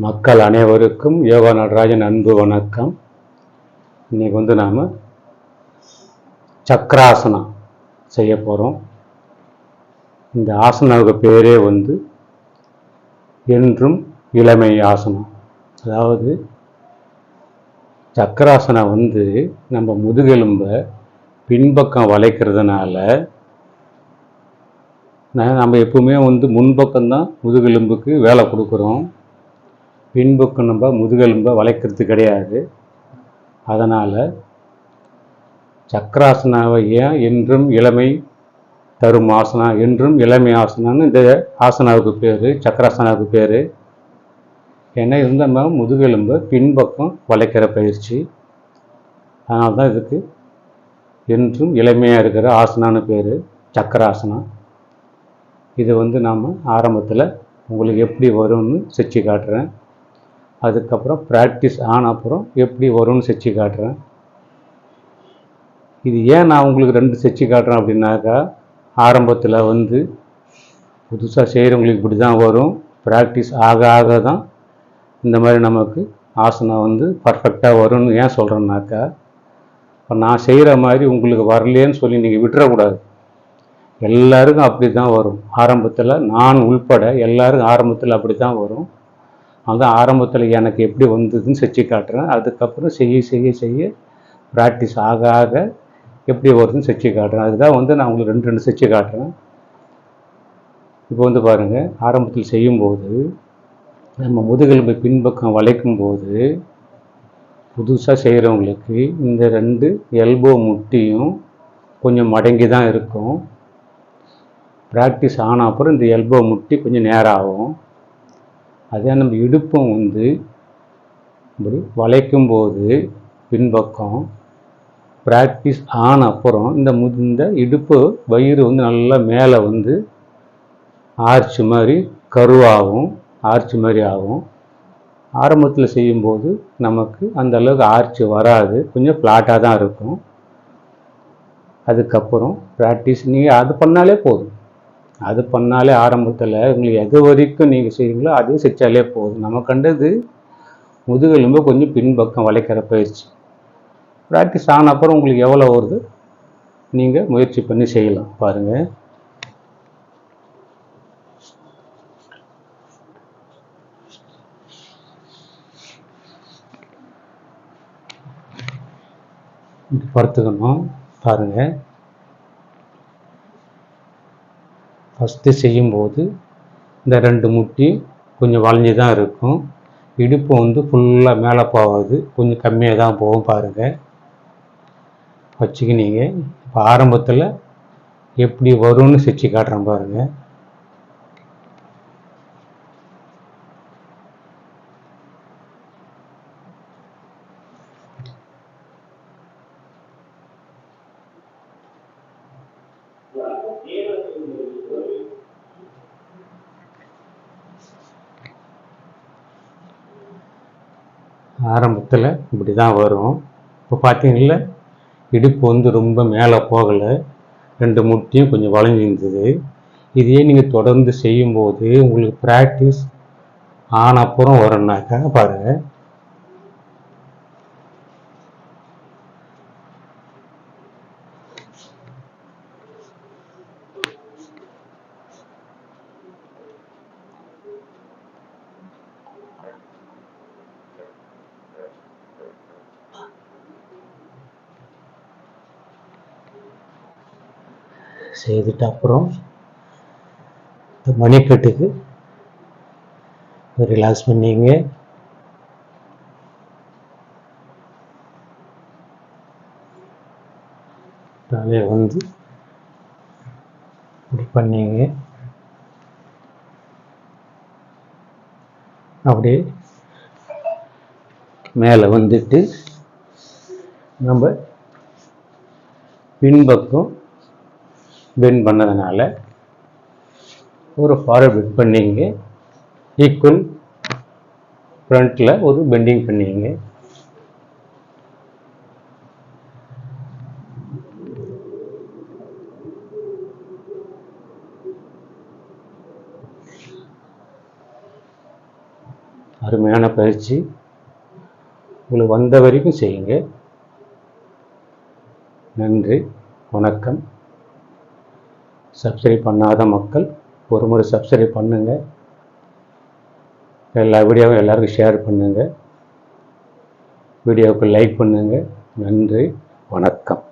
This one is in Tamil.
மக்கள் அனைவருக்கும் யோகா நடராஜன் அன்பு வணக்கம். இன்னைக்கு நாம் சக்கராசனம் செய்ய போகிறோம். இந்த ஆசனாவுக்கு பேரே என்றும் இளமை ஆசனம். அதாவது சக்கராசனம் நம்ம முதுகெலும்பை பின்பக்கம் வளைக்கிறதுனால நம்ம எப்பவுமே முன்பக்கம்தான் முதுகெலும்புக்கு வேலை கொடுக்குறோம். பின்பக்கம் நம்ம முதுகெலும்பை வளைக்கிறது கிடையாது. அதனால் சக்கராசனாவை ஏன் என்றும் இளமை தரும் ஆசனா, என்றும் இளமை ஆசனான்னு இந்த ஆசனாவுக்கு பேர், சக்கராசனாவுக்கு பேர். ஏன்னா நம்ம முதுகெலும்பை பின்பக்கம் வளைக்கிற பயிற்சி. அதனால தான் இதுக்கு என்றும் இளமையாக இருக்கிற ஆசனான்னு பேர், சக்கராசனா. இது நாம் ஆரம்பத்தில் உங்களுக்கு எப்படி வரும்னு செஞ்சு காட்டுறேன். அதுக்கப்புறம் ப்ராக்டிஸ் ஆன அப்புறம் எப்படி வரும்னு செஞ்சு காட்டுறேன். இது ஏன் நான் உங்களுக்கு 2 செஞ்சு காட்டுறேன் அப்படின்னாக்கா, ஆரம்பத்தில் புதுசாக செய்கிறவங்களுக்கு இப்படி தான் வரும். ப்ராக்டிஸ் ஆக ஆக தான் இந்த மாதிரி நமக்கு ஆசனம் பர்ஃபெக்டாக வரும்னு ஏன் சொல்கிறேன்னாக்கா, இப்போ நான் செய்கிற மாதிரி உங்களுக்கு வரலேன்னு சொல்லி நீங்கள் விட்டுறக்கூடாது. எல்லாருக்கும் அப்படி தான் வரும். ஆரம்பத்தில் நான் உள்பட எல்லாருக்கும் ஆரம்பத்தில் அப்படி தான் வரும். அதுதான் ஆரம்பத்தில் எனக்கு எப்படி வந்ததுன்னு செஞ்சு காட்டுறேன். அதுக்கப்புறம் செய்ய செய்ய செய்ய ப்ராக்டிஸ் ஆக ஆக எப்படி வருதுன்னு செஞ்சு காட்டுறேன். அதுதான் நான் உங்களுக்கு 2 செஞ்சு காட்டுறேன். இப்போ பாருங்கள், ஆரம்பத்தில் செய்யும்போது நம்ம முதுகெலும்பை பின்பக்கம் வளைக்கும் போது புதுசாக செய்கிறவங்களுக்கு இந்த 2 எல்போ முட்டியும் கொஞ்சம் மடங்கி தான் இருக்கும். ப்ராக்டிஸ் ஆன அப்புறம் இந்த எல்போ முட்டி கொஞ்சம் நேரம் ஆகும். அதே நம்ம இடுப்பும் இப்படி வளைக்கும்போது பின்பக்கம் ப்ராக்டிஸ் ஆன அப்புறம் இந்த இடுப்பு வயிறு நல்லா மேலே ஆர்ச் மாதிரி கருவாகும், ஆர்ச் மாதிரி ஆகும். ஆரம்பத்தில் செய்யும்போது நமக்கு அந்த அளவுக்கு ஆர்ச் வராது, கொஞ்சம் ஃப்ளாட்டாக தான் இருக்கும். அதுக்கப்புறம் ப்ராக்டிஸ் நீங்கள் அது பண்ணாலே போதும். அது பண்ணாலே ஆரம்பத்தில் உங்களுக்கு எது வரைக்கும் நீங்கள் செய்வீங்களோ அதே செஞ்சாலே போதும். நம்ம கண்டது முதுகெலும்பு கொஞ்சம் பின்பக்கம் வளைக்கிற பயிற்சி. ப்ராக்டிஸ் ஆன அப்புறம் உங்களுக்கு எவ்வளோ வருது நீங்கள் முயற்சி பண்ணி செய்யலாம். பாருங்கள், படுத்துக்கணும். பாருங்கள், ஃபஸ்ட்டு செய்யும்போது இந்த 2 முட்டி கொஞ்சம் வளைஞ்சி தான் இருக்கும். இடுப்பு ஃபுல்லாக மேலே போகாது, கொஞ்சம் கம்மியாக தான் போகும். பாருங்கள், வச்சுக்கினீங்க. இப்போ ஆரம்பத்தில் எப்படி வரும்னு செஞ்சு காட்டுறேன். பாருங்கள், ஆரம்பத்தில் இப்படி தான் வரும். இப்போ பார்த்தீங்களா, இடுப்பு ரொம்ப மேலே போகலை, 2 முட்டியும் கொஞ்சம் வளைஞ்சிருந்தது. இதையே நீங்கள் தொடர்ந்து செய்யும்போது உங்களுக்கு ப்ராக்டிஸ் ஆன அப்புறம் வரும்னாக்கா பாருங்கள், செய்துட்டு அப்புறம் மணிக்கட்டுக்கு ரிலாக்ஸ் பண்ணிங்க. தலையை இப்படி பண்ணிங்க. அப்படியே மேலே நம்ம பின்பக்கம் பெண்ட் பண்ணதுனால ஒரு ஃபார்வர்ட் பெண்ட் பண்ணிங்க. ஈக்குவல் ஃப்ரண்ட்டில் ஒரு பெண்டிங் பண்ணிங்க. அருமையான பயிற்சி. உங்களுக்கு வந்த வரைக்கும் செய்யுங்க. நன்றி, வணக்கம். சப்ஸ்கிரைப் பண்ணாத மக்கள் ஒரு முறை சப்ஸ்கிரைப் பண்ணுங்கள். எல்லா வீடியோவும் எல்லாருக்கும் ஷேர் பண்ணுங்கள். வீடியோவுக்கு லைக் பண்ணுங்கள். நன்றி, வணக்கம்.